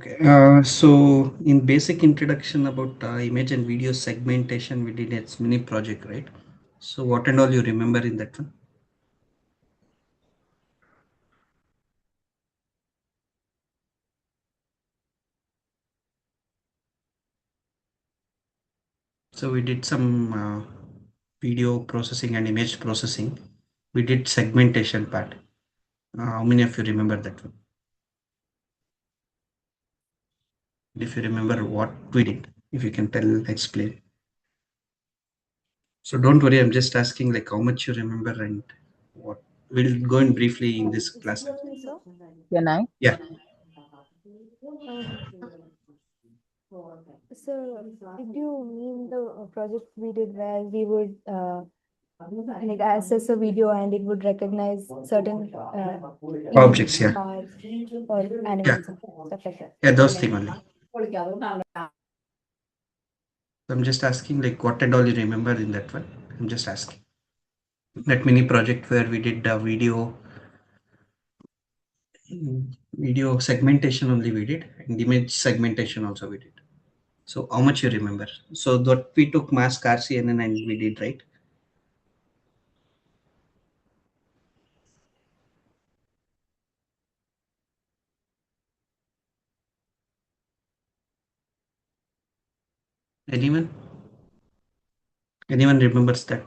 Okay, so in basic introduction about image and video segmentation, we did its mini project, right? So what and all you remember in that one? So we did some video processing and image processing. We did segmentation part. How many of you remember that one? If you remember what we did, if you can tell, explain. So don't worry, I'm just asking like how much you remember and what. We'll go in briefly in this class. Excuse me, sir. Can I? Yeah, So, did you mean the project we did where we would like access a video and it would recognize certain objects. images Yeah, or yeah, animals, stuff like that? yeah. Those thing only. So I'm just asking like what and all you remember in that one. I'm just asking. That mini project where we did video segmentation only we did and image segmentation also we did. So how much you remember? So that we took mask RCNN and we did right. Anyone? Anyone remembers that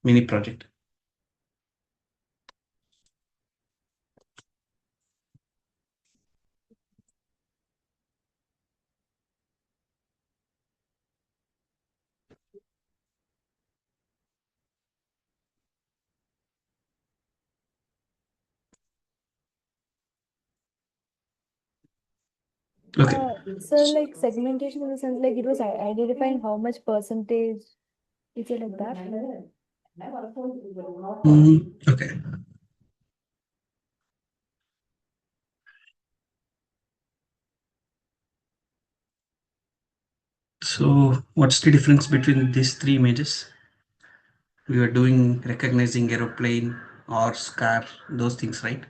mini project? Okay. So, like segmentation in the sense, like it was identifying how much percentage, is it like that? Okay. So what's the difference between these three images? We were doing recognizing aeroplane or car, those things, right?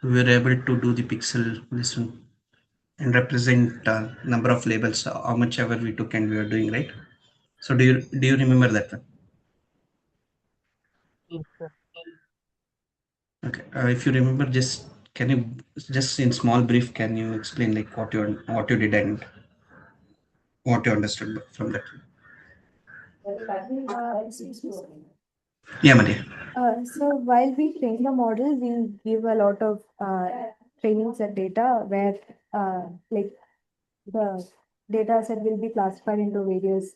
We were able to do the pixel listen and represent number of labels, how much ever we took and we were doing, right? So do you remember that one? Yes, sir. Okay. If you remember, just can you just in small brief can you explain like what you did and what you understood from that? Excuse me, sir. Yeah, Maria. So while we train the model, we give a lot of trainings and data where like the data set will be classified into various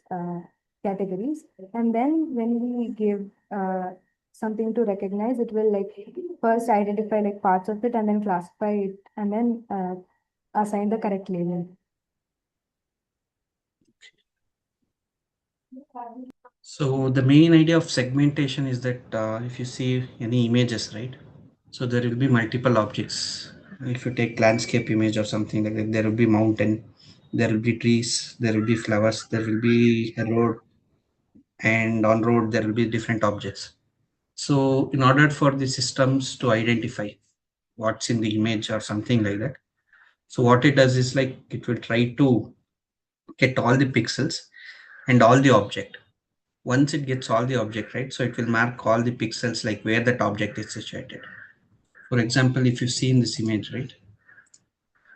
categories. And then when we give something to recognize, it will like first identify like parts of it and then classify it and then assign the correct label. So the main idea of segmentation is that if you see any images, right? So there will be multiple objects. If you take landscape image or something like that, there will be mountain, there will be trees, there will be flowers, there will be a road, and on road there will be different objects. So in order for the systems to identify what's in the image or something like that, so what it does is like it will try to get all the pixels and all the object. Once it gets all the object, right, so it will mark all the pixels like where that object is situated. For example, if you see in this image, right,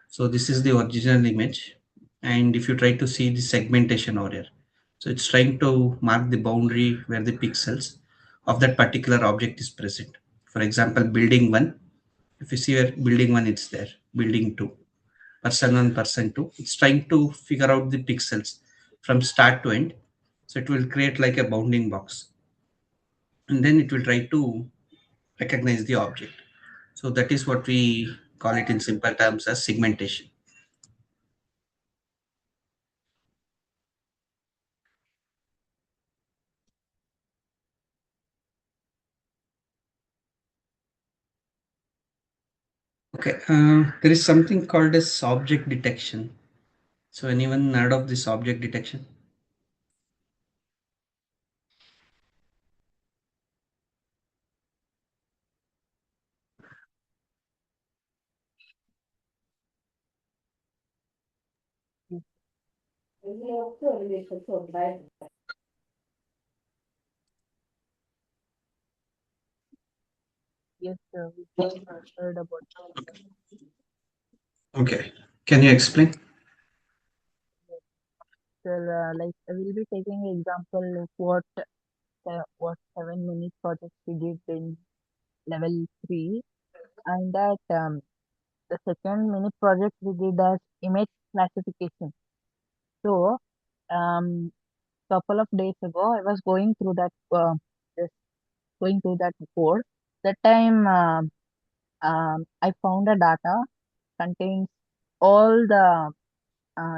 so this is the original image, and if you try to see the segmentation over here, so it's trying to mark the boundary where the pixels of that particular object is present. For example, building one, if you see where building one is there, building two, person one, person two, it's trying to figure out the pixels from start to end. So it will create like a bounding box, and then it will try to recognize the object. So that is what we call it in simple terms as segmentation. Okay, there is something called as object detection. So anyone heard of this object detection? Yes, we have heard about. Okay. Can you explain? So, like I will be taking an example of what 7 minute project we did in level 3, and that the second mini project we did as image classification. So, couple of days ago, I was just going through that code. That time, I found a data contains all the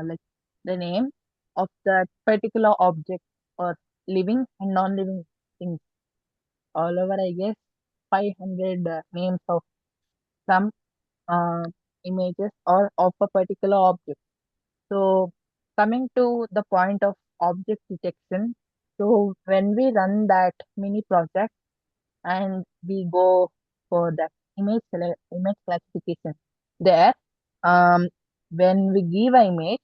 like the name of that particular object or living and non-living things all over. I guess 500 names of some uh, images or of a particular object. So, coming to the point of object detection, so when we run that mini project and we go for that image classification, there, um, when we give an image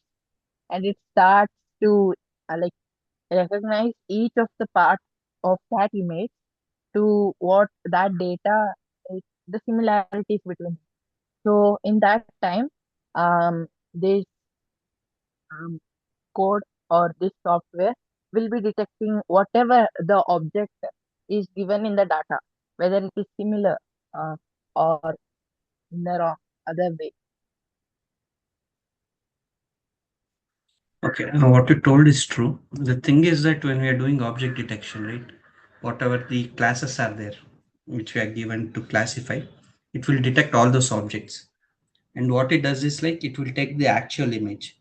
and it starts to like recognize each of the parts of that image to what that data is, the similarities between. So in that time, this um, code or this software will be detecting whatever the object is given in the data, whether it is similar uh, or in the wrong other way. Okay, what you told is true. The thing is that when we are doing object detection, right, whatever the classes are there, which we are given to classify, it will detect all those objects. And what it does is like it will take the actual image.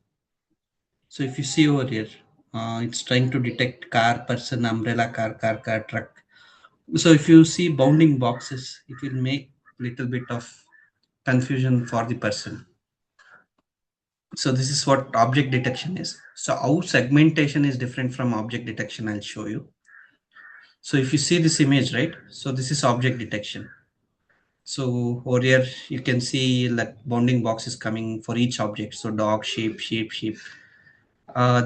So if you see over here, it's trying to detect car, person, umbrella, car, truck. So if you see bounding boxes, it will make little bit of confusion for the person. So this is what object detection is. So how segmentation is different from object detection, I'll show you. So if you see this image, right? So this is object detection. So over here you can see like bounding box is coming for each object. So dog, sheep.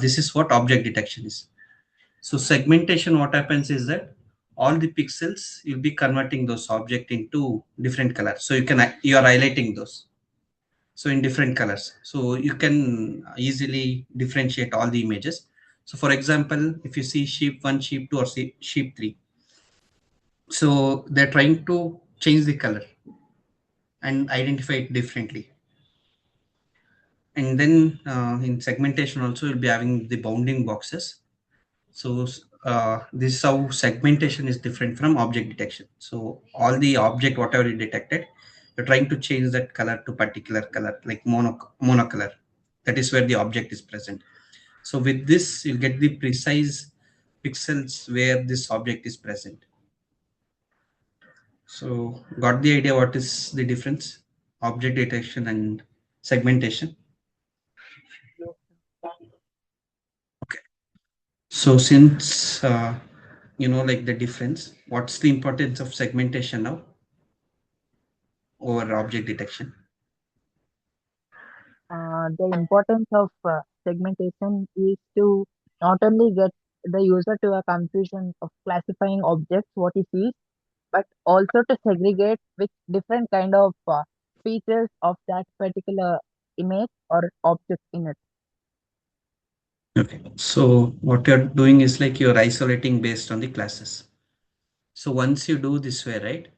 This is what object detection is. So segmentation, what happens is that all the pixels you'll be converting those object into different colors. So you are highlighting those. So in different colors. So you can easily differentiate all the images. So for example, if you see sheep 1, sheep 2, or sheep 3, so they're trying to change the color and identify it differently. And then in segmentation also you'll be having the bounding boxes. So this is how segmentation is different from object detection. So all the object whatever you detected, you're trying to change that color to particular color, like monocolor. That is where the object is present. So with this, you'll get the precise pixels where this object is present. So got the idea what is the difference? Object detection and segmentation. Yes, Okay. So since you know like the difference, what's the importance of segmentation now over object detection? the importance of segmentation is to not only get the user to a confusion of classifying objects, what he sees, but also to segregate with different kind of features of that particular image or object in it. Okay. So what you're doing is like you're isolating based on the classes. So once you do this way, right?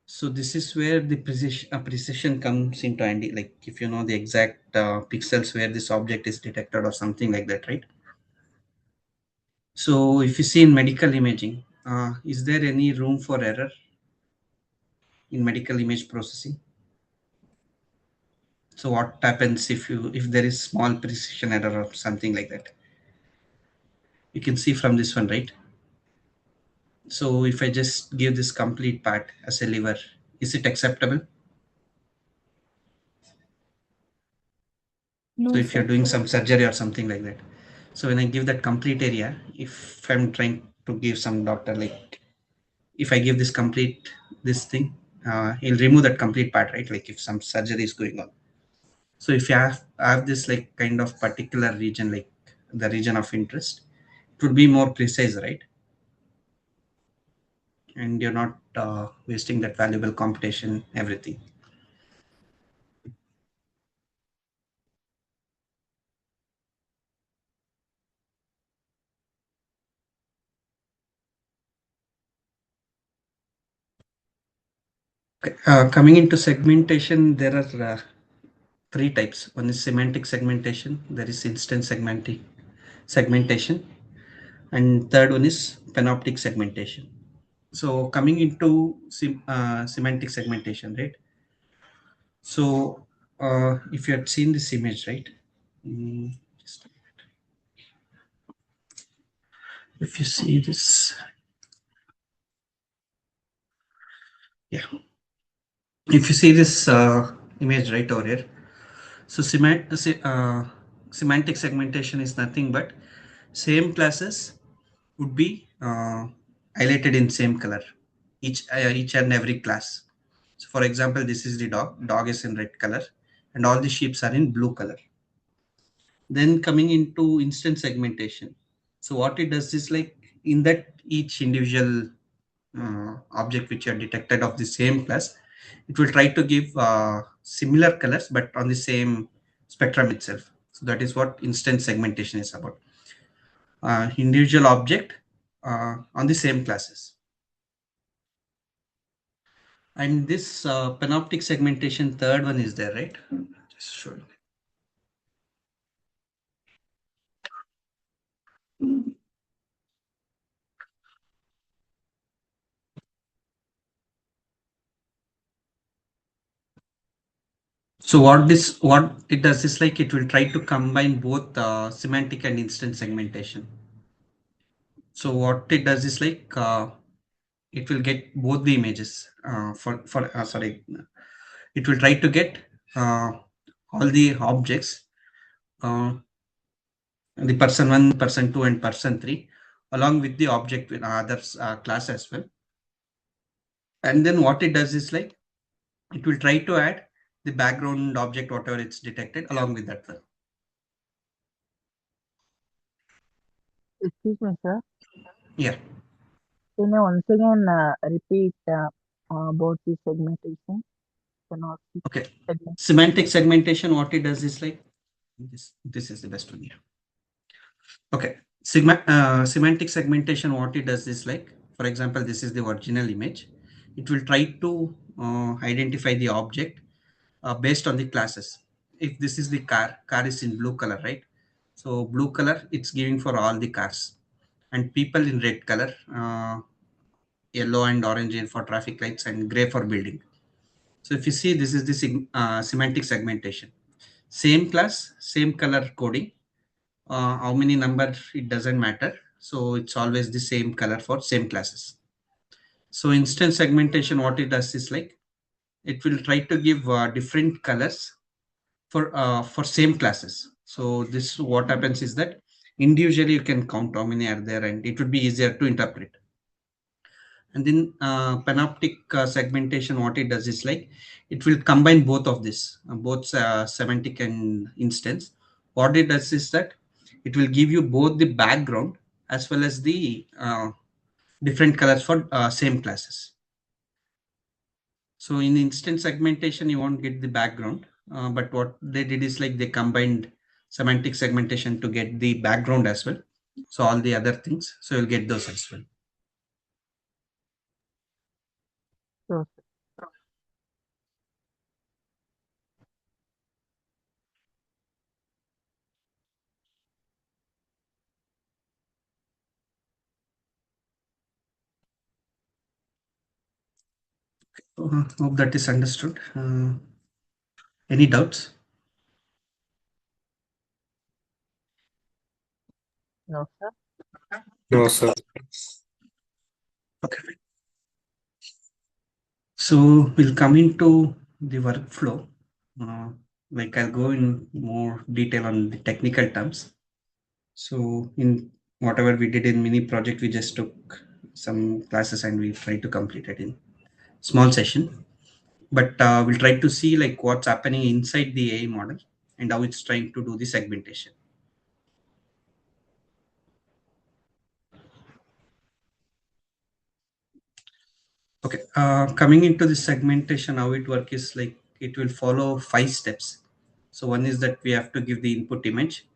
So this is where the precision comes into handy. Like if you know the exact pixels where this object is detected or something like that, right? So if you see in medical imaging, is there any room for error in medical image processing? So what happens if there is small precision error or something like that? You can see from this one, right? So if I just give this complete part as a liver, is it acceptable? So No, if you're sir. doing some surgery or something like that. So when I give that complete area, if I'm trying to give some doctor like, if I give this complete this thing, he'll remove that complete part, right? Like if some surgery is going on. So if you have this like kind of particular region, like the region of interest, it would be more precise, right? And you're not wasting that valuable computation, everything. Okay. Coming into segmentation, there are three types. One is semantic segmentation, there is instance segmentation, and third one is panoptic segmentation. So coming into semantic segmentation, right? So if you had seen this image, right? Mm, just- if you see this, yeah, if you see this image right over here, so semantic segmentation is nothing but same classes would be highlighted in same color, each and every class. So for example, this is the dog is in red color, and all the sheeps are in blue color. Then coming into instant segmentation, so what it does is like in that each individual object which are detected of the same class, it will try to give similar colors but on the same spectrum itself. So that is what instant segmentation is about. Individual object on the same classes. And this panoptic segmentation, third one is there, right? Just showing. So what it does is like it will try to combine both semantic and instant segmentation. So what it does is like it will get both the images for sorry, it will try to get uh, all the objects, uh, the person one, person two, and person three, along with the object with others class as well. And then what it does is like it will try to add the background object whatever it's detected along with that one. Excuse me, sir. Yeah. Can you once again repeat about the segmentation? Cannot see Okay. segment. Semantic segmentation, what it does is like this is the best one here. Okay. Semantic segmentation, what it does is like, for example, this is the original image. It will try to identify the object based on the classes. If this is the car is in blue color, right? So blue color, it's giving for all the cars, and people in red color, yellow and orange for traffic lights, and gray for building. So if you see, this is the semantic segmentation. Same class, same color coding. How many number, it doesn't matter. So it's always the same color for same classes. So instant segmentation, what it does is like it will try to give different colors for same classes. So this what happens is that individually you can count how many are there, and it would be easier to interpret. And then panoptic segmentation, what it does is like it will combine both of this, both semantic and instance. What it does is that it will give you both the background as well as the different colors for same classes. So in instant segmentation, you won't get the background, but what they did is like they combined semantic segmentation to get the background as well. So all the other things, so you'll get those as well. So, Hope that is understood. Any doubts? no, sir. No, sir. Okay. So we'll come into the workflow. Uh, like I'll go in more detail on the technical terms. So in whatever we did in mini project, we just took some classes and we tried to complete it in small session. But we'll try to see like what's happening inside the AI model and how it's trying to do the segmentation. Okay, coming into the segmentation, how it work is like it will follow 5 steps. So one is that we have to give the input image,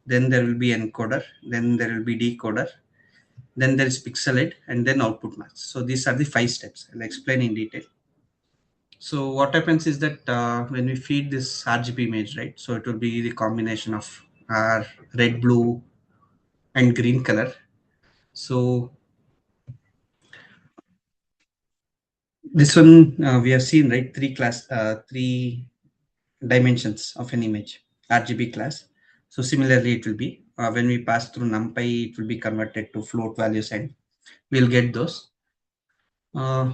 then there will be encoder, then there will be decoder, then there is pixelate, and then output mask. So these are the 5 steps. I'll explain in detail. So what happens is that when we feed this RGB image, right? So it will be the combination of red, blue, and green color. So this one we have seen, right? Three dimensions of an image, RGB class. So similarly, it will be when we pass through NumPy, it will be converted to float values, and we'll get those. Uh,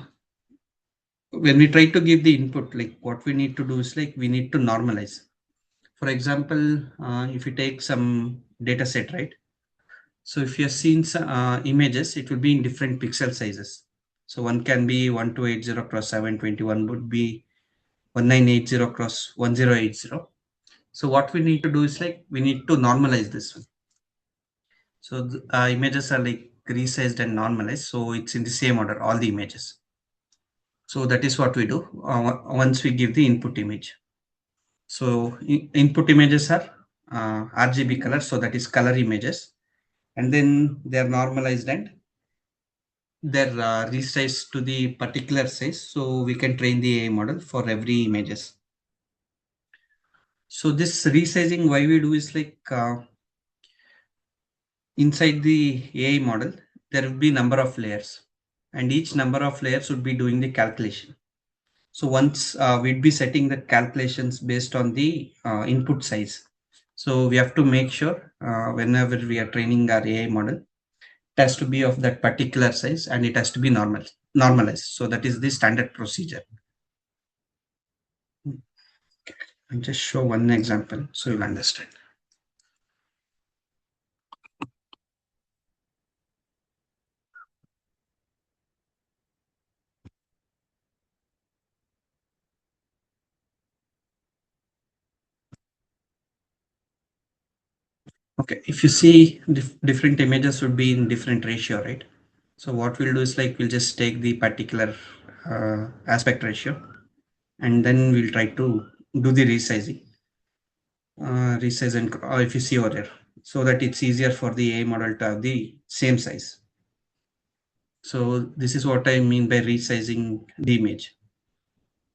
when we try to give the input, like what we need to do is like we need to normalize. For example, if you take some data set, right? So if you have seen some, images, it will be in different pixel sizes. So one can be 1280 cross 721, would be 1980 cross 1080. So what we need to do is like we need to normalize this one. So the images are like resized and normalized. So it's in the same order, all the images. So that is what we do once we give the input image. So input images are RGB color. So that is color images. And then they are normalized and they're resized to the particular size. So we can train the AI model for every images. So this resizing, why we do is like inside the AI model, there will be number of layers, and each number of layers would be doing the calculation. So once we'd be setting the calculations based on the input size. So we have to make sure whenever we are training our AI model, it has to be of that particular size and it has to be normalized. So that is the standard procedure. I'll just show one example so you'll understand. Okay, if you see different images would be in different ratio, right? So what we'll do is like we'll just take the particular aspect ratio and then we'll try to do the resizing. Resize and if you see over there, so that it's easier for the AI model to have the same size. So this is what I mean by resizing the image.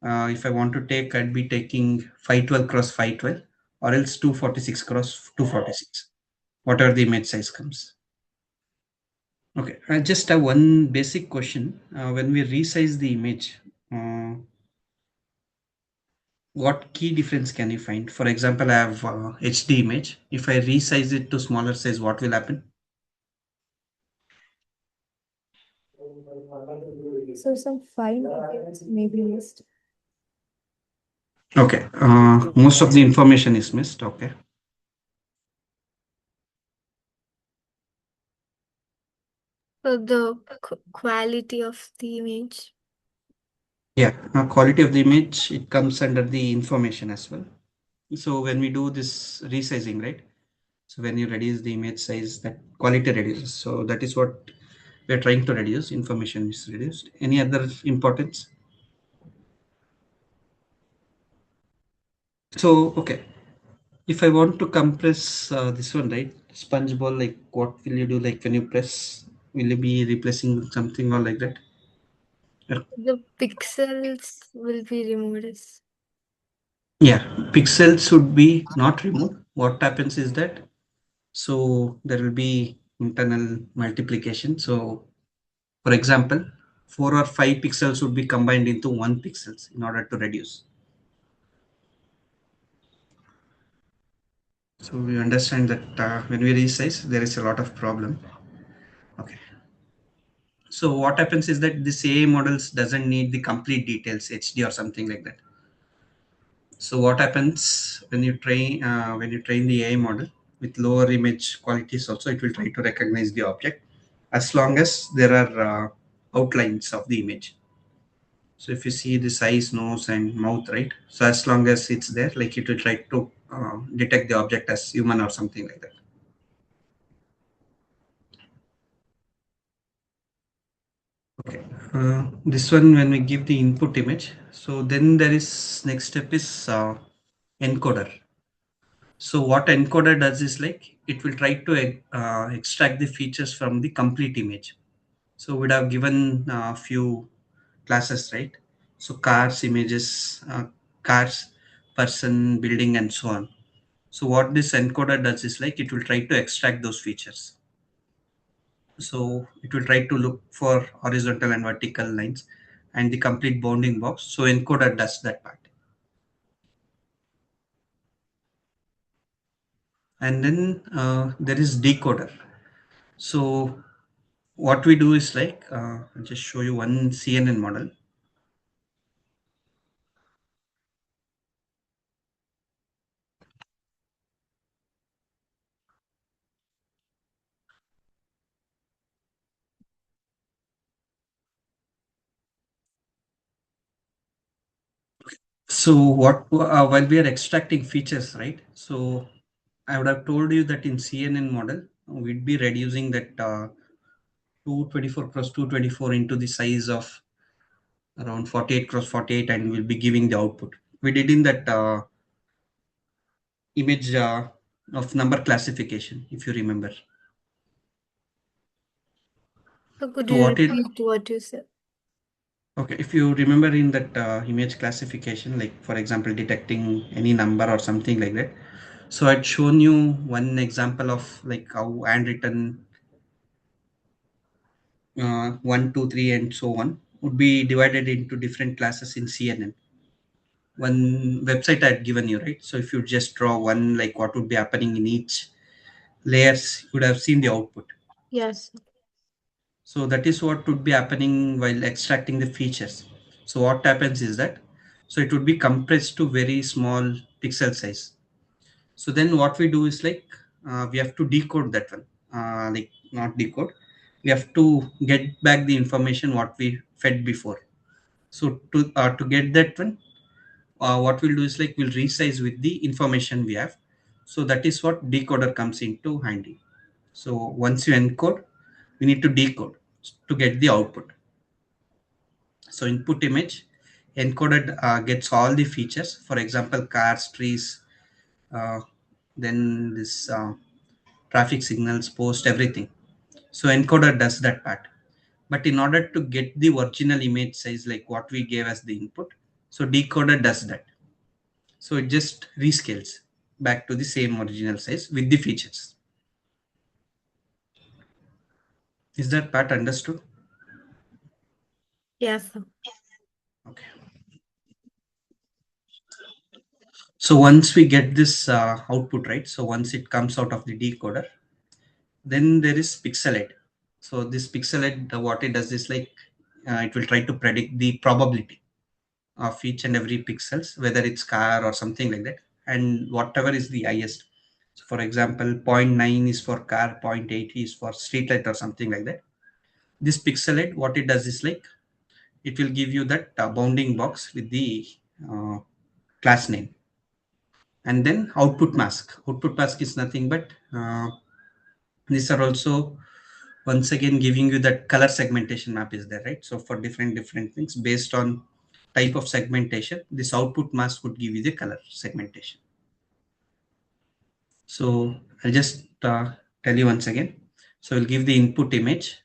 If I want to take, I'd be taking 512 cross 512 or else 246 cross 246, whatever the image size comes. Okay, I just have one basic question. When we resize the image, uh, what key difference can you find? For example, I have HD image. If I resize it to smaller size, what will happen? So some fine details may be missed. Okay, most of the information is missed. Okay. So the quality of the image. Yeah, quality of the image, it comes under the information as well. So when we do this resizing, right? So when you reduce the image size, that quality reduces. So that is what we're trying to reduce. Information is reduced. Any other importance? So, okay. If I want to compress this one, right? Sponge ball, like what will you do? Like when you press, will you be replacing something or like that? The pixels will be removed. Yeah, pixels should be not removed. What happens is that so there will be internal multiplication. So, for example, 4 or 5 pixels would be combined into 1 pixels in order to reduce. So we understand that when we resize, there is a lot of problem. Okay. So what happens is that this AI models doesn't need the complete details, HD or something like that. So what happens when you train the AI model with lower image qualities also, it will try to recognize the object as long as there are outlines of the image. So if you see this eyes, nose, and mouth, right? So as long as it's there, like it will try to detect the object as human or something like that. Okay. This one, when we give the input image, so then there is next step is encoder. So what encoder does is like it will try to extract the features from the complete image. So we'd have given a few classes, right? So cars, images, cars, person, building, and so on. So what this encoder does is like it will try to extract those features. So it will try to look for horizontal and vertical lines and the complete bounding box. So encoder does that part. And then there is decoder. So what we do is like, I'll just show you one CNN model. So what while we are extracting features, right? So I would have told you that in CNN model, we'd be reducing that 224 cross 224 into the size of around 48 cross 48 and we'll be giving the output. We did in that image of number classification, if you remember. So could So you what it, repeat what you said? okay, if you remember in that image classification, like for example, detecting any number or something like that. So I'd shown you one example of like how handwritten 1, 2, 3, and so on would be divided into different classes in CNN. One website I had given you, right? So if you just draw one, like what would be happening in each layers, you would have seen the output. Yes. So that is what would be happening while extracting the features. So what happens is that, so it would be compressed to very small pixel size. So then what we do is like, we have to decode that one, like not decode, we have to get back the information what we fed before. So to get that one, what we'll do is like we'll resize with the information we have. So that is what decoder comes into handy. So once you encode, we need to decode to get the output. So input image encoded gets all the features. For example, cars, trees, uh, then this traffic signals, post, everything. So encoder does that part. But in order to get the original image size, like what we gave as the input, so decoder does that. So it just rescales back to the same original size with the features. Is that part understood? Yes. Okay. So once we get this output, right? So once it comes out of the decoder, then there is pixelate. So this pixelate, what it does is like it will try to predict the probability of each and every pixels, whether it's car or something like that, and whatever is the highest. So for example, zero point 0.9 is for car, zero point 0.8 is for street light or something like that. This pixelate, what it does is like it will give you that bounding box with the uh, class name. And then output mask. Output mask is nothing but these are also once again giving you that color segmentation map is there, right? So for different things based on type of segmentation, this output mask would give you the color segmentation. So I'll just tell you once again. So we'll give the input image.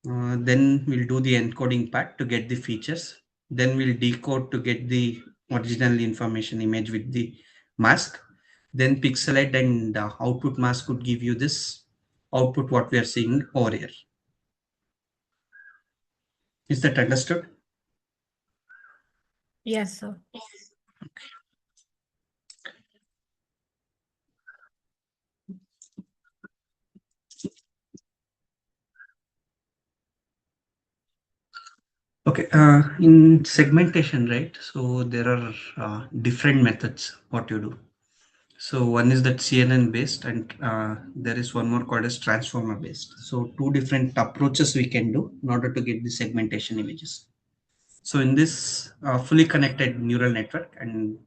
Then we'll do the encoding part to get the features. Then we'll decode to get the original information image with the mask. Then pixelate and output mask would give you this output what we are seeing over here. Is that understood? Yes, sir. Okay, in segmentation, right? So there are different methods what you do. So one is that CNN based, and there is one more called as transformer based. So two different approaches we can do in order to get the segmentation images. So in this fully connected neural network and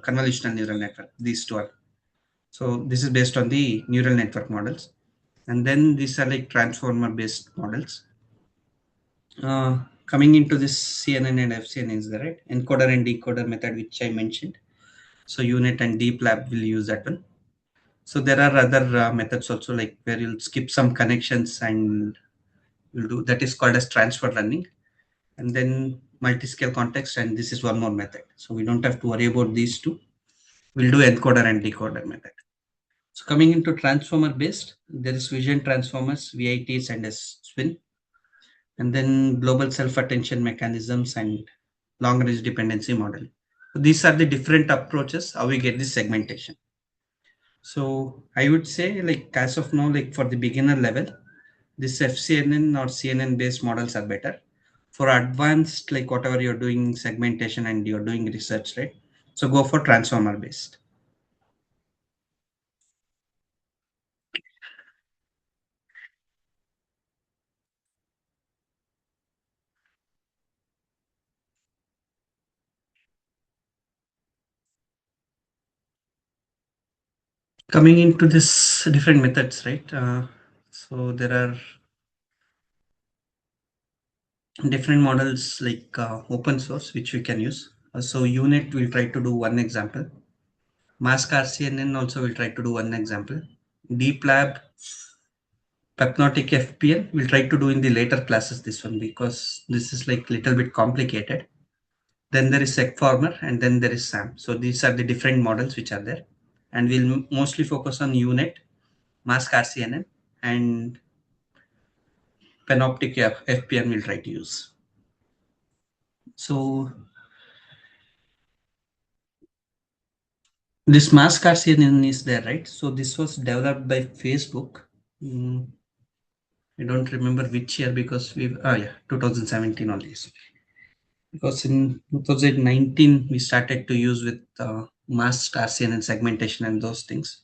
convolutional neural network, these two are. So this is based on the neural network models, and then these are like transformer based models. Coming into this CNN and FCN is the right encoder and decoder method, which I mentioned. So unit and deep lab will use that one. So there are other methods also, like where you'll skip some connections and you'll do that is called as transfer learning, and then multi-scale context, and this is one more method. So we don't have to worry about these two. We'll do encoder and decoder method. So coming into transformer based, there is vision transformers, VITs, and a SWIN, and then global self-attention mechanisms and long-range dependency model. So these are the different approaches how we get this segmentation. So I would say, like as of now, like for the beginner level, this FCNN or CNN based models are better. For advanced, like whatever you're doing segmentation and you're doing research, right? So go for transformer based. Coming into this different methods, right? So there are different models like open source which we can use. So unit will try to do one example. Mask RCNN also will try to do one example. Deep lab Hypnotic FPL we'll try to do in the later classes this one, because this is like little bit complicated. Then there is SecFormer and then there is SAM. So these are the different models which are there. And we'll mostly focus on unit, mask RCNN, and panoptic FPN we'll try to use. So this mask RCNN is there, right? So this was developed by Facebook. Mm, I don't remember which year because we, oh yeah, 2017 only. Because in 2019 we started to use with masked RCN and segmentation and those things.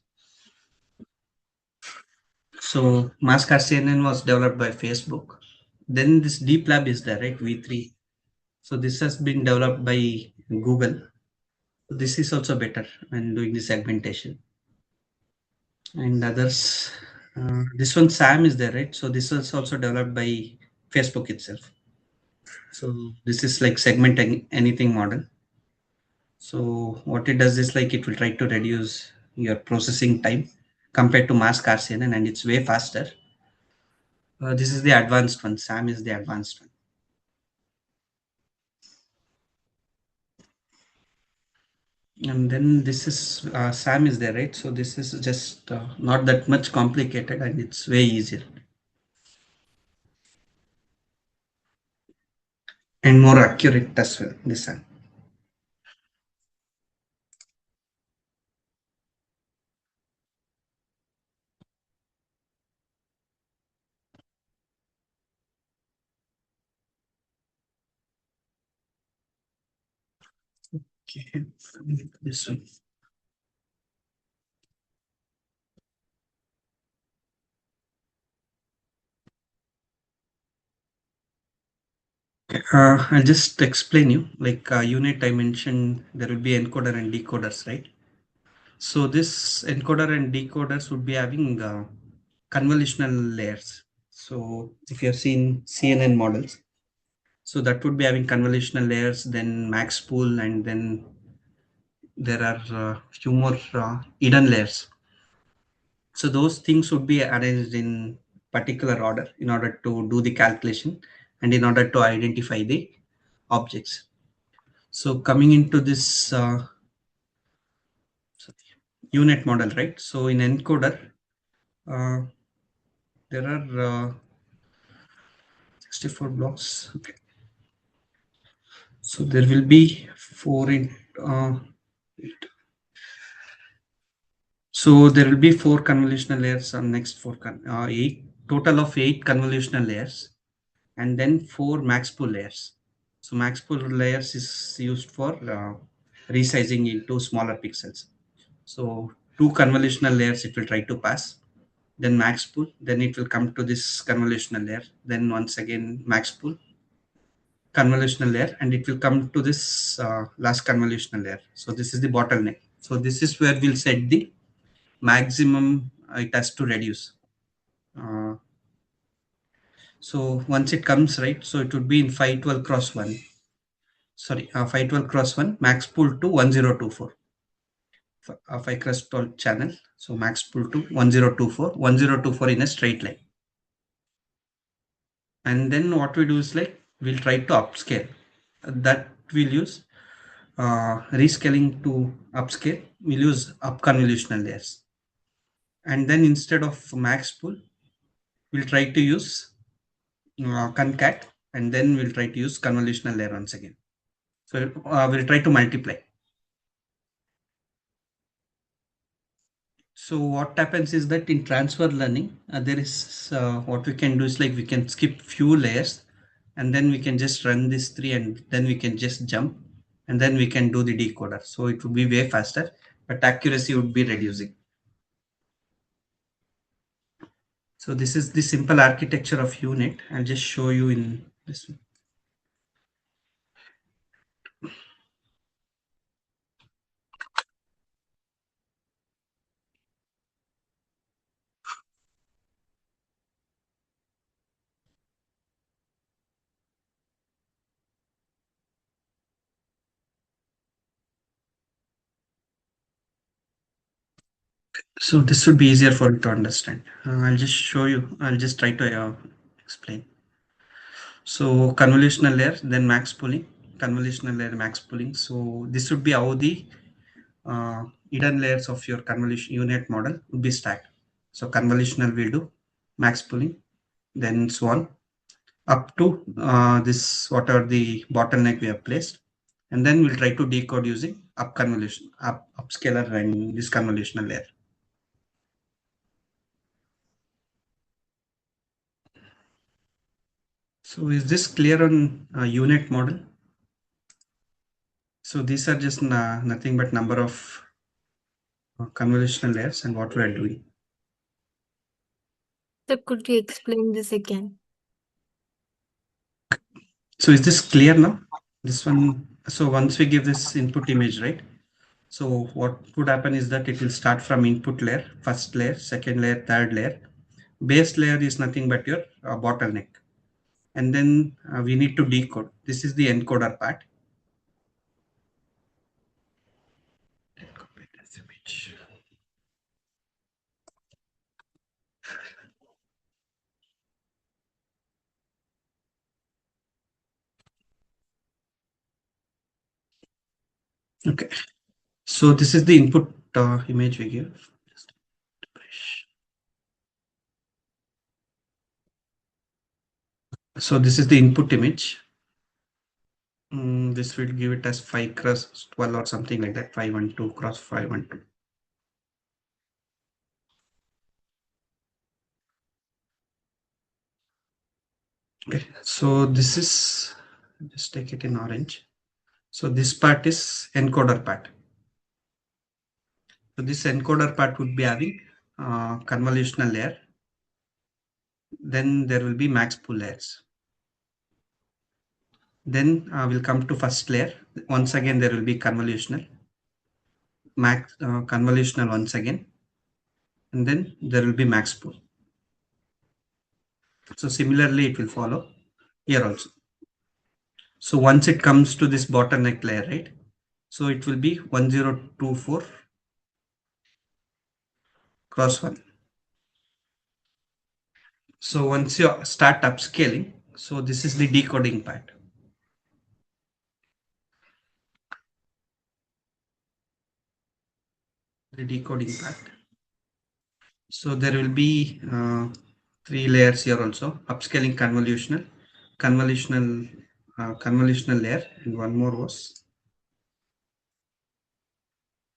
So mask RCNN was developed by Facebook. Then this deep lab is there, right? V3. So this has been developed by Google. This is also better when doing the segmentation. And others, this one SAM is there, right? So this is also developed by Facebook itself. So this is like segmenting anything model. So what it does is like it will try to reduce your processing time compared to mask RCNN, and it's way faster. This is the advanced one. SAM is the advanced one. And then this is SAM is there, right? So this is just not that much complicated and it's way easier and more accurate as well. This SAM. Okay, this one. I'll just explain you. Like unit, I mentioned there will be encoder and decoders, right? So this encoder and decoders would be having convolutional layers. So if you have seen CNN models, so that would be having convolutional layers, then max pool, and then there are few more hidden layers. So those things would be arranged in particular order in order to do the calculation and in order to identify the objects. So coming into this unit model, right? So in encoder, uh, there are 64 blocks. Okay. So there will be four in. So there will be four convolutional layers on next eight total of eight convolutional layers, and then four max pool layers. So max pool layers is used for resizing into smaller pixels. So two convolutional layers it will try to pass, then max pool, then it will come to this convolutional layer, then once again max pool, convolutional layer, and it will come to this last convolutional layer. So this is the bottleneck. So this is where we'll set the maximum it has to reduce. Uh, So once it comes, right, so it would be in 512 cross 1. Sorry, 512 cross 1, max pull to 1024. 5 cross 12 channel. So max pull to 1024, 1024 in a straight line. And then what we do is like, we'll try to upscale. That we'll use rescaling to upscale. We'll use up convolutional layers. And then instead of max pull, we'll try to use concat, and then we'll try to use convolutional layer once again. So we'll try to multiply. So what happens is that in transfer learning, there is what we can do is like we can skip few layers, and then we can just run this three, and then we can just jump, and then we can do the decoder. So it would be way faster, but accuracy would be reducing. So this is the simple architecture of unit. I'll just show you in this one. So this would be easier for you to understand. I'll just show you. I'll just try to explain. So convolutional layer, then max pooling, convolutional layer, max pooling. So this would be how the hidden layers of your convolution unit model would be stacked. So convolutional will do max pooling, then so on up to this whatever the bottleneck we have placed, and then we'll try to decode using up convolution, upscaler and this convolutional layer. So is this clear on unit model? So these are just nothing but number of convolutional layers and what we are doing. So could you explain this again? So is this clear now? This one. So once we give this input image, right? So what would happen is that it will start from input layer, first layer, second layer, third layer. Base layer is nothing but your bottleneck. And then we need to decode. This is the encoder part. Competence image. Okay. So this is the input image we give. So this is the input image. This will give it as 5 cross 12 or something like that. 512 cross 512. Okay. So this is, just take it in orange. So this part is encoder part. So this encoder part would be having convolutional layer. Then there will be max pool layers. Then we'll come to first layer. Once again, there will be convolutional, max convolutional once again, and then there will be max pool. So similarly, it will follow here also. So once it comes to this bottleneck layer, right? So it will be 1024 cross 1. So once you start upscaling, so this is the decoding part. The decoding part. So there will be 3 layers here also: upscaling, convolutional layer, and one more was,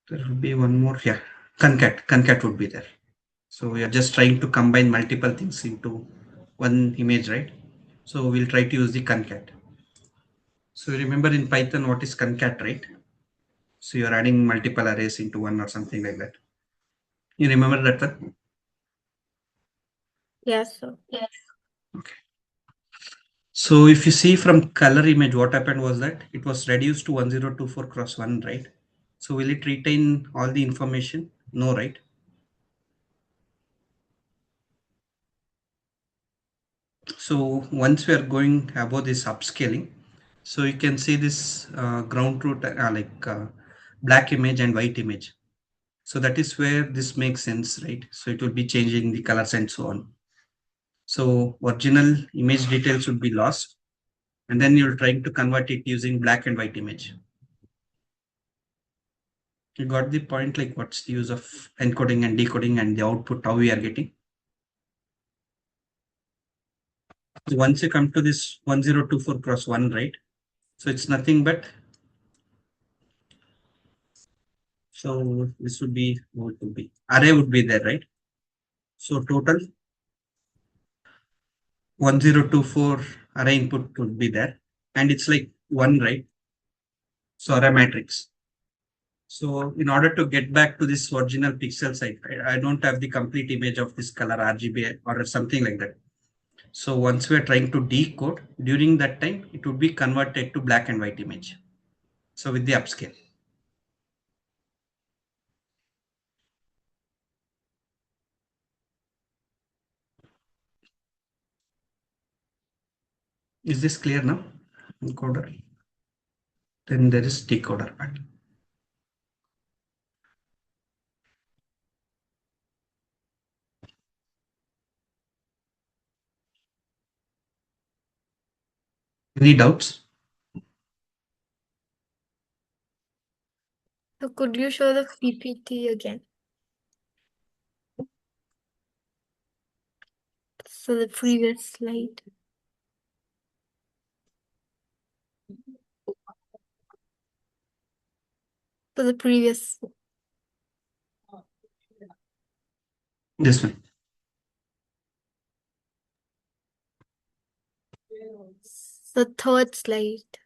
there will be one more, yeah, concat would be there. So we are just trying to combine multiple things into one image, right? So we'll try to use the concat. So you remember in Python what is concat, right? So you're adding multiple arrays into one or something like that. You remember that one? Yes, sir. Okay. So if you see from color image, what happened was that it was reduced to 1024 cross 1, right? So will it retain all the information? No, right? So once we are going above this upscaling, so you can see this ground truth black image and white image. So that is where this makes sense, right? So it will be changing the colors and so on. So original image details would be lost, and then you're trying to convert it using black and white image. You got the point, like what's the use of encoding and decoding and the output, how we are getting. So once you come to this 1024 cross 1, right? So it's nothing but, so this would be, what would be, array would be there, right? So total 1024 array input would be there. And it's like 1, right? So array matrix. So in order to get back to this original pixel site, I don't have the complete image of this color RGB or something like that. So once we are trying to decode, during that time, it would be converted to black and white image. So with the upscale. Is this clear now? Encoder. Then there is decoder part. Any doubts? So could you show the PPT again? So the previous slide. So the previous. This one. The third slide.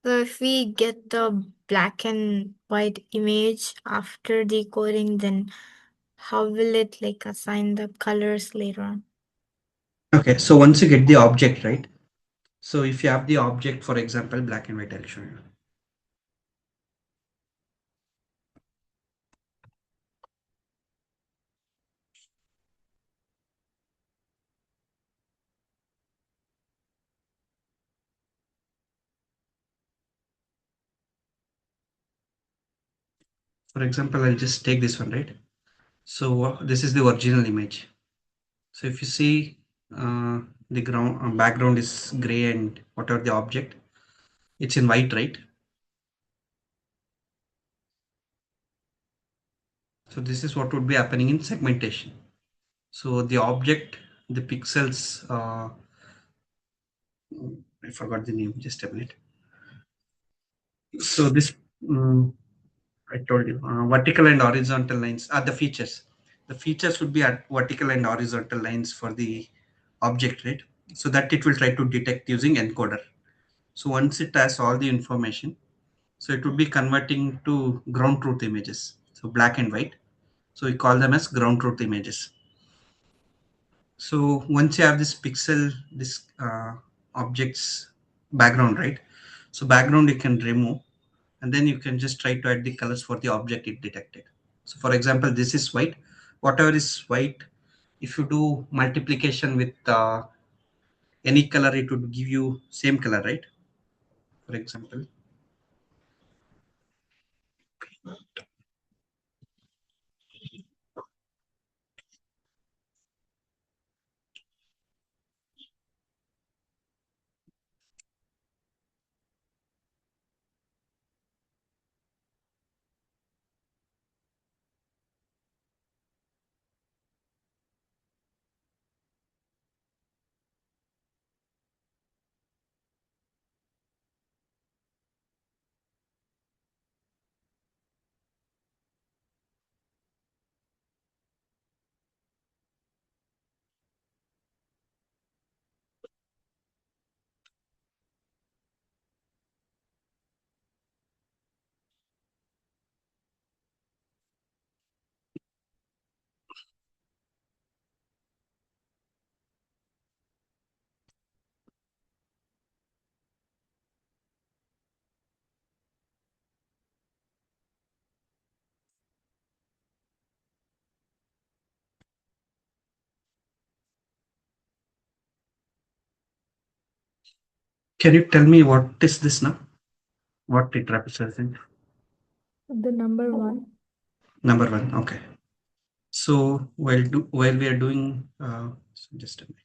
So if we get the black and white image after decoding, then how will it like assign the colors later on? Okay, so once you get the object, right? So if you have the object, for example, black and white, I'll show you. For example, I'll just take this one, right? So this is the original image. So if you see the ground background is gray and whatever the object, it's in white, right? So this is what would be happening in segmentation. So the object, the pixels, I forgot the name, just a minute. So this, I told you, vertical and horizontal lines are the features. The features would be at vertical and horizontal lines for the object, right? So that it will try to detect using encoder. So once it has all the information, so it would be converting to ground truth images. So black and white. So we call them as ground truth images. So once you have this pixel, this objects background, right? So background you can remove, and then you can just try to add the colors for the object it detected. So for example, this is white. Whatever is white, if you do multiplication with any color, it would give you same color, right? For example, Can you tell me what is this now? What it represents? The number one. Number one. Okay. So while we are doing, so just a minute.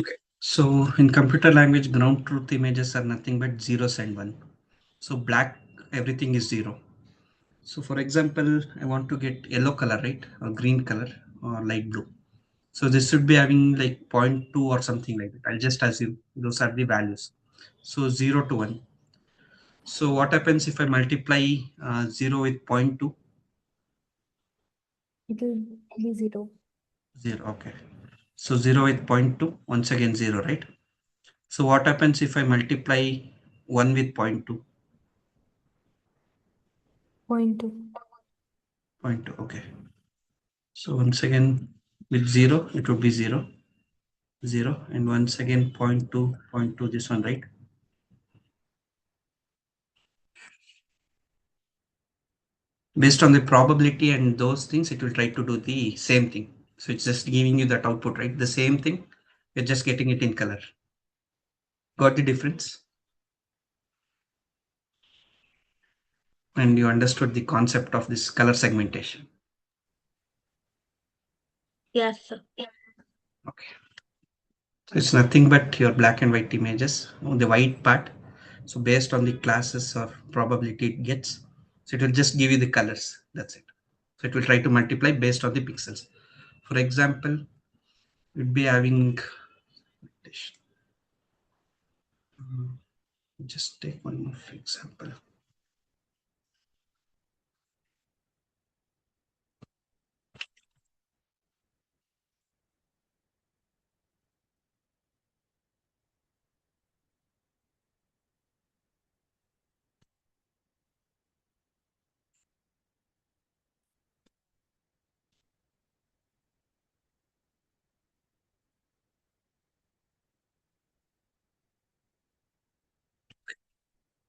Okay. So in computer language, ground truth images are nothing but zeros and one. So black, everything is zero. So for example, I want to get yellow color, right? Or green color or light blue. So this should be having like zero point 0.2 or something like that. I'll just assume those are the values. So 0 to 1. So what happens if I multiply 0 with zero point 0.2? It will be zero. 0. Okay. So 0 with zero point 0.2, once again 0, right? So what happens if I multiply 1 with zero point 0.2? 0.2. 0.2. Okay. So once again with 0, it would be 0, 0. And once again 0.2, zero point 0.2, this one, right? Based on the probability and those things, it will try to do the same thing. So it's just giving you that output, right? The same thing, you're just getting it in color. Got the difference? And you understood the concept of this color segmentation. Yes, sir. Okay. So it's nothing but your black and white images on the white part. So based on the classes or probability it gets, so it will just give you the colors. That's it. So it will try to multiply based on the pixels. For example, we'd be having, just take one more example.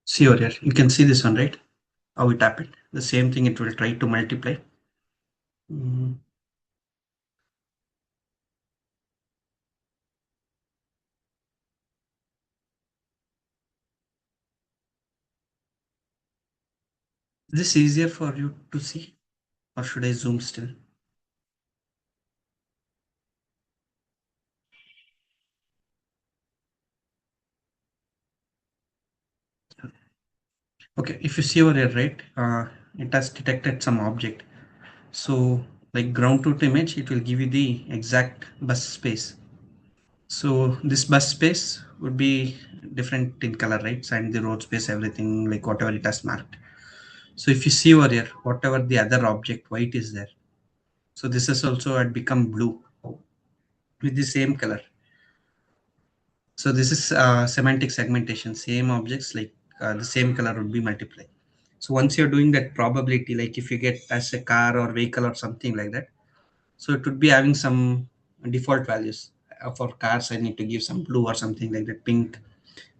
See over here, you can see this one, right? How it happened. The same thing, it will try to multiply. Mm, Is this easier for you to see, or should I zoom still? Okay, if you see over here, right, it has detected some object. So like ground truth image, it will give you the exact bus space. So this bus space would be different in color, right? And the road space, everything, like whatever it has marked. So if you see over here, whatever the other object white is there. So this is also had become blue with the same color. So this is semantic segmentation. Same objects like the same color would be multiplied. So once you're doing that probability, like if you get as a car or vehicle or something like that, so it would be having some default values. For cars, I need to give some blue or something like that, pink.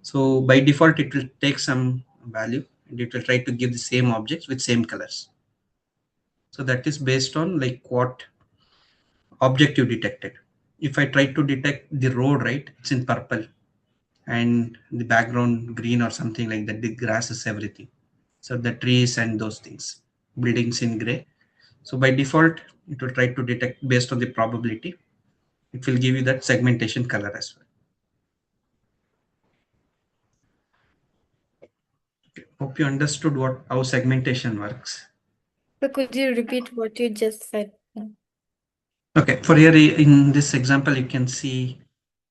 So by default, it will take some value and it will try to give the same objects with same colors. So that is based on like what object you detected. If I try to detect the road, right, it's in purple and the background green or something like that, the grasses, everything. So the trees and those things, buildings in gray. So by default, it will try to detect based on the probability. It will give you that segmentation color as well. Okay. Hope you understood what how segmentation works. So could you repeat what you just said? Okay, for here in this example, you can see,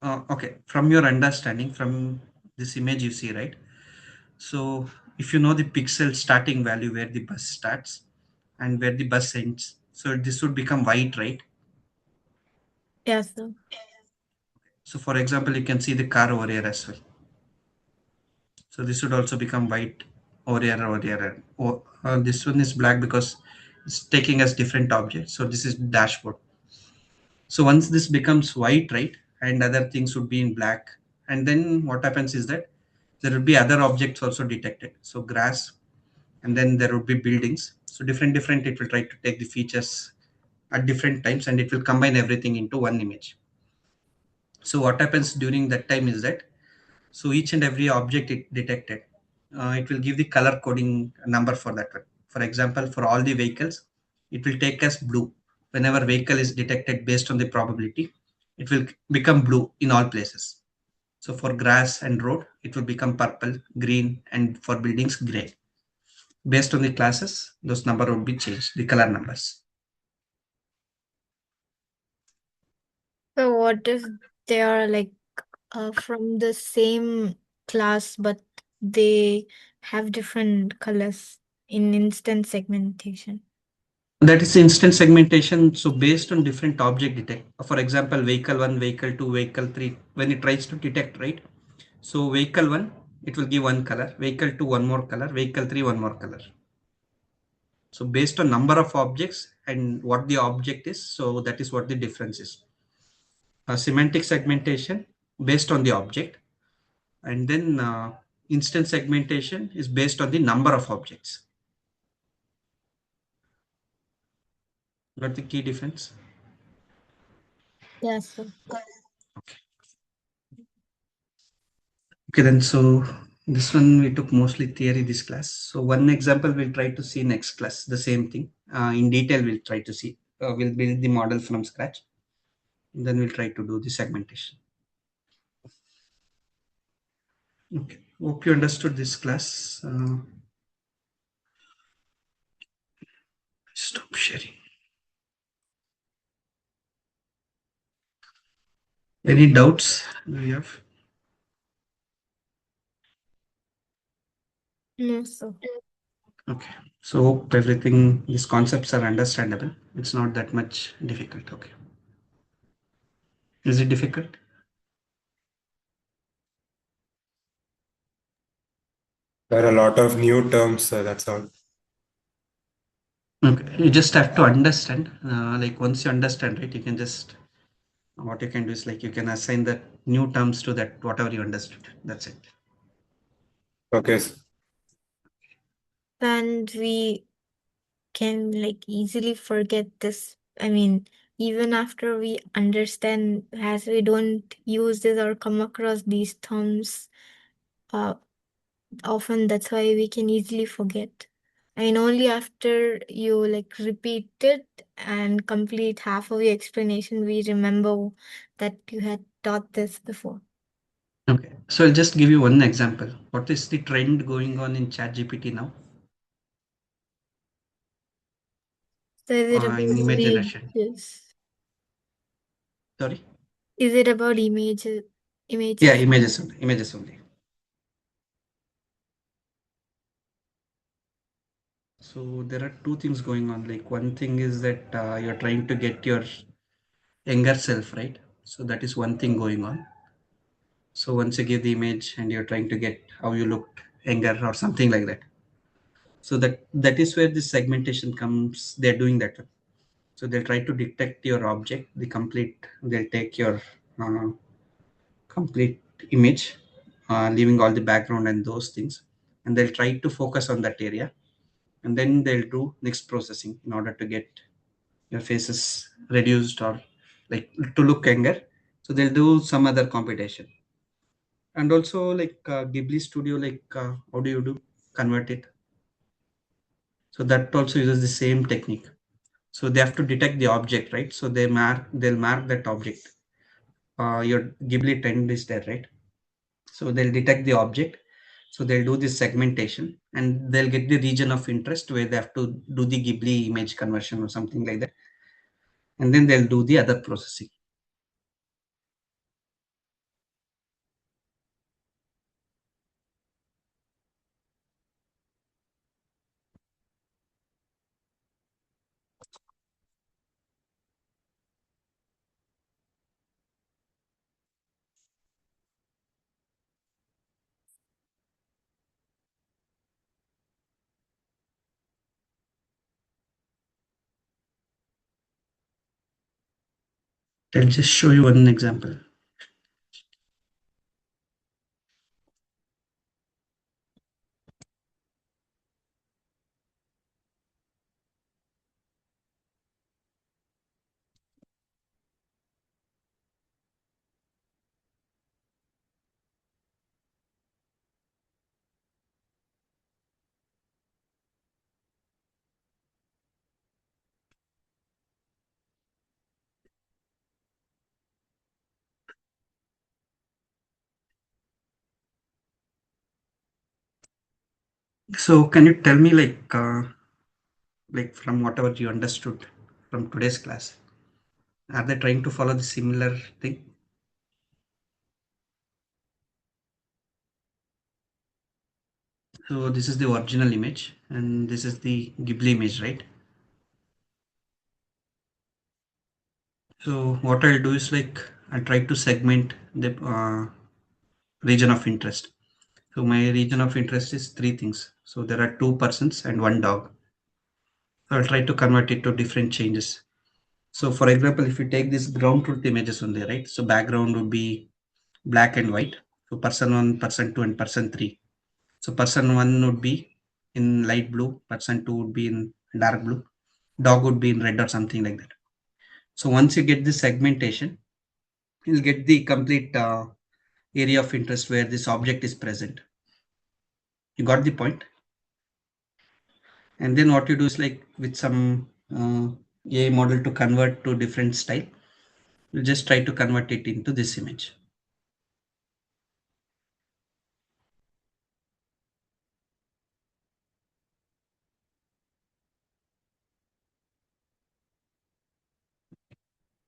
okay, from your understanding, from this image you see, right? So if you know the pixel starting value where the bus starts and where the bus ends, so this would become white, right? Yes, sir. So for example, you can see the car over here as well. So this would also become white over here, over here. Oh, this one is black because It's taking as different objects. So this is dashboard. So once this becomes white, right, and other things would be in black, and then what happens is that there will be other objects also detected. So grass, and then there would be buildings. So different, it will try to take the features at different times, and it will combine everything into one image. So what happens during that time is that, so each and every object it detected, it will give the color coding number for that one. For example, for all the vehicles, it will take as blue. Whenever vehicle is detected based on the probability, it will become blue in all places. So for grass and road, it will become purple, green, and for buildings, gray. Based on the classes, those number would be changed, the color numbers. So what if they are like from the same class, but they have different colors in instant segmentation? That is instant segmentation. So based on different object detect, for example, vehicle one, vehicle two, vehicle three, when it tries to detect, right? So vehicle one, it will give one color, vehicle two, one more color, vehicle three, one more color. So based on number of objects and what the object is, so that is what the difference is. Semantic segmentation based on the object, and then instant segmentation is based on the number of objects. Got the key difference? Yes, sir. Okay. Okay, then so this one we took mostly theory this class. So one example we'll try to see next class, the same thing. In detail we'll try to see. We'll build the model from scratch. Then we'll try to do the segmentation. Okay, hope you understood this class. Stop sharing. Any doubts do you have? No, sir. Okay, so hope everything, these concepts are understandable. It's not that much difficult. Okay, is it difficult? There are a lot of new terms, that's all. Okay, you just have to understand. Like once you understand, right, you can just, what you can do is like you can assign the new terms to that whatever you understood. That's it. Okay. And we can like easily forget this. I mean, even after we understand, as we don't use this or come across these terms often, that's why we can easily forget. I mean, only after you like repeat it and complete half of your explanation, we remember that you had taught this before. Okay, so I'll just give you one example. What is the trend going on in ChatGPT now? So is it about In image generation? images? Sorry. Is it about images? Yeah, Images? images only. Images only. So there are two things going on. Like one thing is that you're trying to get your younger self, right? So that is one thing going on. So once you give the image and you're trying to get how you looked younger or something like that. So that is where this segmentation comes. They're doing that. So they'll try to detect your object, the complete. They'll take your uh, complete image, leaving all the background and those things, and they'll try to focus on that area, and then they'll do next processing in order to get your faces reduced or like to look younger. So they'll do some other computation, and also like Ghibli Studio, like how do you do convert it? So that also uses the same technique. So they have to detect the object, right? So they'll mark that object. Your Ghibli trend is there, right? So they'll detect the object. So they'll do this segmentation and they'll get the region of interest where they have to do the Ghibli image conversion or something like that. And then they'll do the other processing. I'll just show you one example. So can you tell me like from whatever you understood from today's class, are they trying to follow the similar thing? So this is the original image and this is the Ghibli image, right? So what I'll do is like I'll try to segment the region of interest. So my region of interest is three things. So there are two persons and one dog. So I'll try to convert it to different changes. So for example, if you take this ground truth images only, right? So background would be black and white. So person one, person two, and person three. So person one would be in light blue, person two would be in dark blue, dog would be in red or something like that. So once you get this segmentation, you'll get the complete area of interest where this object is present. You got the point? And then what you do is like with some AI model to convert to different style, you just try to convert it into this image.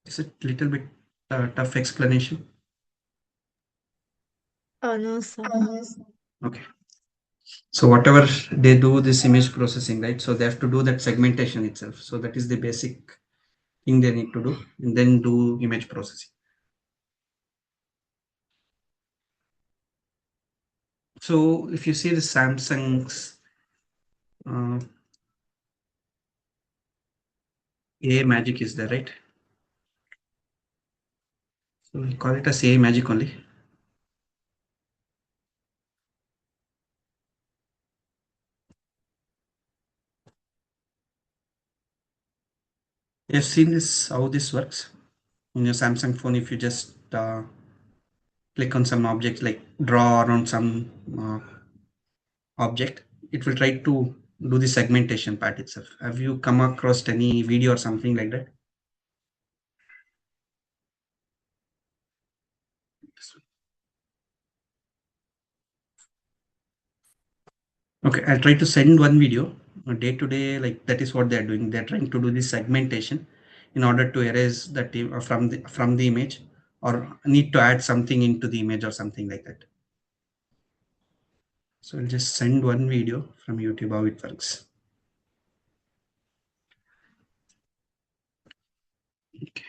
It's a little bit tough explanation. Oh no, sir. Okay. So whatever they do this image processing, right? So they have to do that segmentation itself. So that is the basic thing they need to do, and then do image processing. So if you see the Samsung's uh, AI magic is there, right? So we call it as AI magic only. You've seen this how this works in your Samsung phone. If you just click on some object, like draw around some object, it will try to do the segmentation part itself. Have you come across any video or something like that? Okay, I'll try to send one video day to day. Like that is what they are doing. They are trying to do the segmentation in order to erase that from the image, or need to add something into the image or something like that. So I'll just send one video from YouTube how it works. Okay.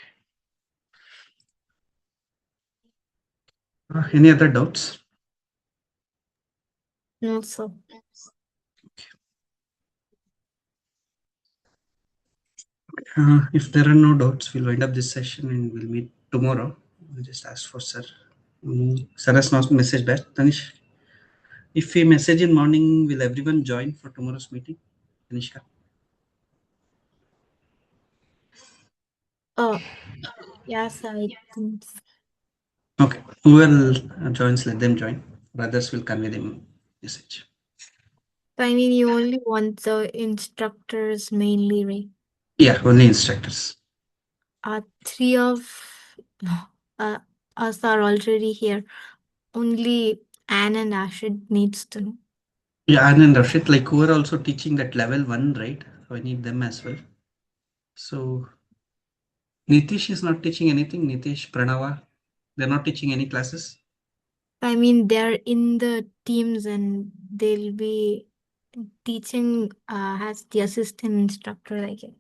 Any other doubts? No, sir. If there are no doubts, we'll wind up this session and we'll meet tomorrow. I'll just ask for sir. Sir has not message back. Tanish, if we message in morning, will everyone join for tomorrow's meeting? Tanishka. Oh, yes, I think so. Okay. Who will joins? Let them join. Others will convey them message. I mean, you only want the instructors mainly, right? Yeah, only instructors. Three of uh, us are already here. Only Anne and Ashid needs to know. Yeah, Anand and Rashid, like who are also teaching that level one, right? So I need them as well. So Nitish is not teaching anything. Nitish, Pranava, they're not teaching any classes. I mean, they're in the teams and they'll be teaching as the assistant instructor, I guess.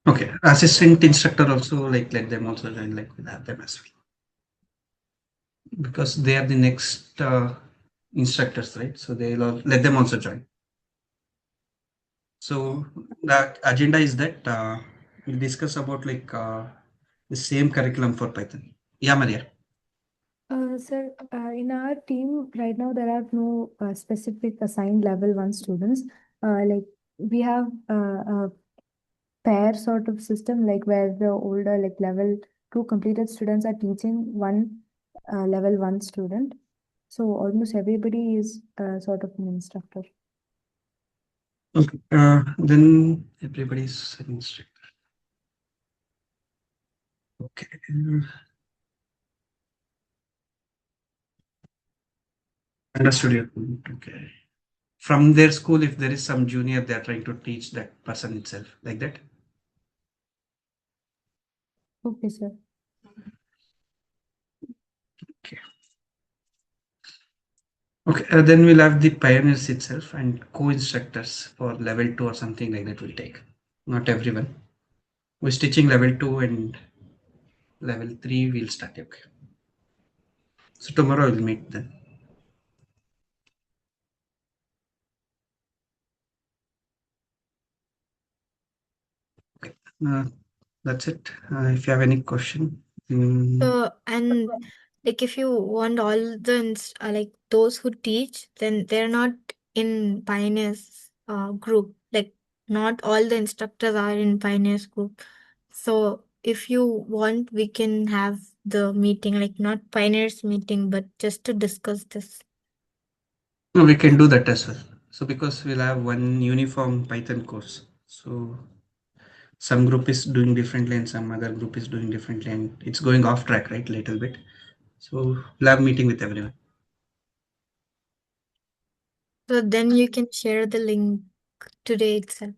Okay, assistant instructor also, like let them also join, like we'll have them as well, because they are the next instructors, right? So they'll let them also join. So the agenda is that we discuss about like the same curriculum for Python. Yeah, Maria. Sir, in our team right now, there are no specific assigned level one students. Like we have a pair sort of system, like where the older, like level two completed students are teaching one level one student. So almost everybody is sort of an instructor. Okay. Then everybody's an instructor. Okay. Understood your point. Okay. From their school, if there is some junior, they are trying to teach that person itself, like that. Okay, sir. Okay. Okay. Then we'll have the pioneers itself and co-instructors for level two or something like that. We'll take. Not everyone. We're teaching level two and level three. We'll start. Okay. So tomorrow we'll meet then. Okay. That's it. If you have any question. And like if you want all the like those who teach, then they're not in Pioneers group. Like not all the instructors are in Pioneers group. So if you want, we can have the meeting, like not Pioneers meeting, but just to discuss this. No, we can do that as well. So because we'll have one uniform Python course. So some group is doing differently and some other group is doing differently and it's going off track, right? Little bit. So we'll have meeting with everyone. So then you can share the link today itself.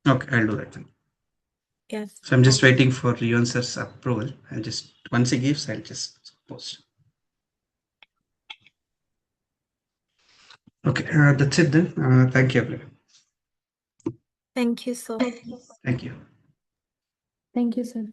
Okay, I'll do that then. Yes. So I'm just waiting for Rion sir's approval. I'll just once he gives, I'll just post. Okay, that's it then. Thank you, everyone. Thank you so. Thank you. Thank you, sir.